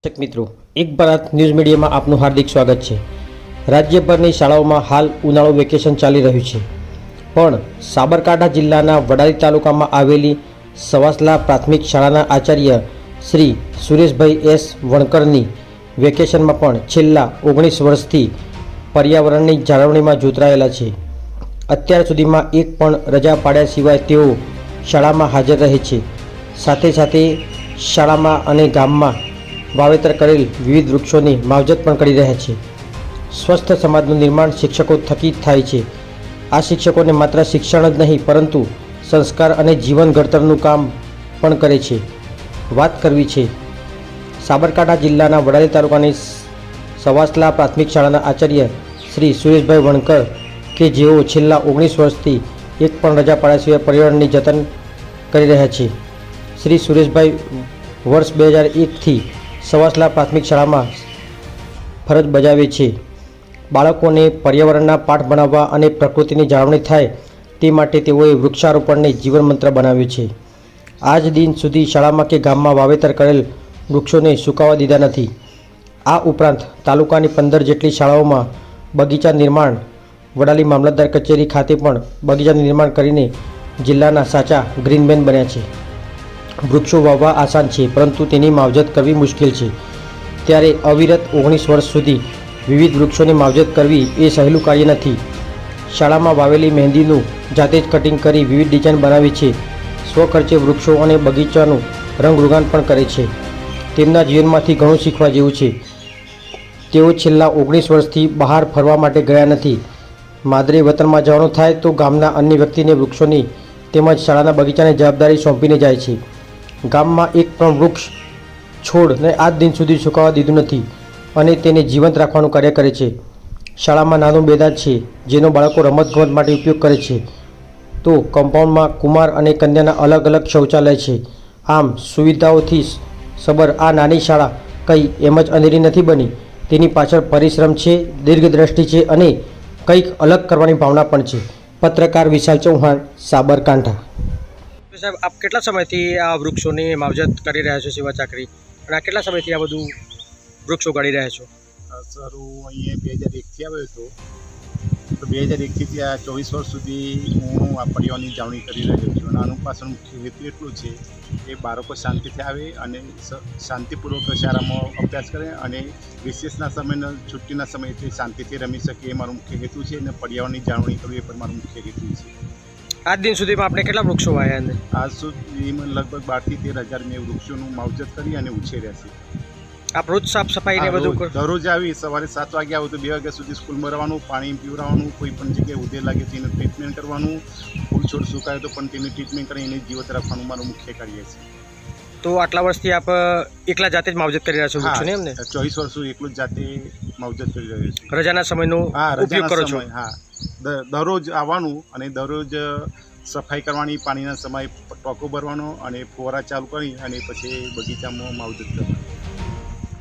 દર્શક મિત્રો, એક ભારત ન્યૂઝ મીડિયામાં આપનું હાર્દિક સ્વાગત છે। રાજ્યભરની શાળાઓમાં હાલ ઉનાળુ વેકેશન ચાલી રહ્યું છે, પણ સાબરકાંઠા જિલ્લાના વડાલી તાલુકામાં આવેલી સવાસલા પ્રાથમિક શાળાના આચાર્ય શ્રી સુરેશભાઈ એસ વણકરની વેકેશનમાં પણ છેલ્લા 19 વર્ષથી પર્યાવરણની જાળવણીમાં જોતરાયેલા છે। અત્યાર સુધીમાં એક પણ રજા પાડ્યા સિવાય તેઓ શાળામાં હાજર રહે છે। સાથે સાથે શાળામાં અને ગામમાં વાવેતર કરેલ વિવિધ વૃક્ષોની માવજત પણ કરી રહ્યા છે। સ્વસ્થ સમાજનું નિર્માણ શિક્ષકો થકી થાય છે। આ શિક્ષકોને માત્ર શિક્ષણ જ નહીં પરંતુ સંસ્કાર અને જીવન ઘડતરનું કામ પણ કરે છે। વાત કરવી છે સાબરકાંઠા જિલ્લાના વડાલી તાલુકાની સવાસલા પ્રાથમિક શાળાના આચાર્ય શ્રી સુરેશભાઈ વણકર કે જેઓ છેલ્લા 19 વર્ષથી એક પણ રજા પાડ્યા સિવાય પર્યાવરણની જતન કરી રહ્યા છે। શ્રી સુરેશભાઈ વર્ષ 2001થી સવાસલા પ્રાથમિક શાળામાં ફરજ બજાવે છે। બાળકોને પર્યાવરણના પાઠ ભણાવવા અને પ્રકૃતિની જાળવણી થાય તે માટે તેઓએ વૃક્ષારોપણને જીવન મંત્ર બનાવ્યો છે। આજ દિન સુધી શાળામાં કે ગામમાં વાવેતર કરેલ વૃક્ષોને સુકાવા દીધા નથી। આ ઉપરાંત તાલુકાની 15 જેટલી શાળાઓમાં બગીચા નિર્માણ, વડાલી મામલતદાર કચેરી ખાતે પણ બગીચાનું નિર્માણ કરીને જિલ્લાના સાચા ગ્રીનમેન બન્યા છે। વૃક્ષો વાવવા આસાન છે, પરંતુ તેની માવજત કરવી મુશ્કેલ છે। ત્યારે અવિરત 19 વર્ષ સુધી વિવિધ વૃક્ષોની માવજત કરવી એ સહેલું કાર્ય નથી। શાળામાં વાવેલી મહેંદીનું જાતે જ કટિંગ કરી વિવિધ ડિઝાઇન બનાવી છે। સ્વખર્ચે વૃક્ષો અને બગીચાનું રંગરોગાન પણ કરે છે। તેમના જીવનમાંથી ઘણું શીખવા જેવું છે। તેઓ છેલ્લા 19 વર્ષથી બહાર ફરવા માટે ગયા નથી। માદરે વતનમાં જવાનું થાય તો ગામના અન્ય વ્યક્તિને વૃક્ષોની તેમજ શાળાના બગીચાની જવાબદારી સોંપીને જાય છે। ગામમાં એક પણ વૃક્ષ છોડને આજ દિન સુધી સુકાવા દીધું નથી અને તેને જીવંત રાખવાનું કાર્ય કરે છે। શાળામાં નાનું મેદાન છે જેનો બાળકો રમતગમત માટે ઉપયોગ કરે છે, તો કમ્પાઉન્ડમાં કુમાર અને કન્યાના અલગ અલગ શૌચાલય છે। આમ સુવિધાઓથી સબર આ નાની શાળા કંઈ એમ જ અંધેરી નથી બની। તેની પાછળ પરિશ્રમ છે, દીર્ઘદ્રષ્ટિ છે અને કંઈક અલગ કરવાની ભાવના પણ છે। પત્રકાર વિશાલ ચૌહાણ, સાબરકાંઠા। સાહેબ, આપ કેટલા સમયથી આ વૃક્ષોની માવજત કરી રહ્યા છો, સેવા ચાકરી, અને આ કેટલા સમયથી આ બધું વૃક્ષો ઉગાડી રહ્યા છો? સર, હું અહીંયા 2001થી આવ્યો હતો, તો 2001થી ત્યાં 24 વર્ષ સુધી હું આ પર્યાવરણની જાળવણી કરી રહ્યો છું। અને આનું પાછળનું મુખ્ય હેતુ એટલું છે કે બાળકો શાંતિથી આવે અને શાંતિપૂર્વક શાળામાં અભ્યાસ કરે અને વિશેષના સમયના છુટ્ટીના સમયે તે શાંતિથી રમી શકે, એ મારો મુખ્ય હેતુ છે। અને પર્યાવરણની જાળવણી કરવી એ પણ મારો મુખ્ય હેતુ છે। આજ દિન સુધીમાં આપણે કેટલા વૃક્ષો વાવ્યા અંદર? આજ સુધીમાં લગભગ 12 થી 13 હજાર મેં વૃક્ષોનું માવજત કરી અને ઉછેર્યા છે। આપ રોજ સાફ સફાઈ ને બધું દરરોજ આવી સવારે 7 વાગે આવું તો 2 વાગ્યા સુધી સ્કૂલમાં રહેવાનું, પાણી પીવડાવવાનું, કોઈ પણ જગ્યાએ ઉધે લાગે તેનું ટ્રીટમેન્ટ કરવાનું, ફૂલ છોડ સુકાય તો પણ તેની ટ્રીટમેન્ટ કરી એને જીવત રાખવાનું મારું મુખ્ય કાર્ય છે। તો આટલા વર્ષથી આપ એકલા જાતે જ માવજત કરી રહ્યા છો વૃક્ષોને? એમને 24 વર્ષ એકલું જ જાતે માવજત કરી રહ્યો છું। રજાના સમયનો ઉપયોગ કરો છો? હા, દરરોજ આવવાનું અને દરરોજ સફાઈ કરવાની, પાણીના સમય ટોકો ભરવાનો અને ફુવારા ચાલુ કરી અને પછી બગીચામાં માવજત કરવાની।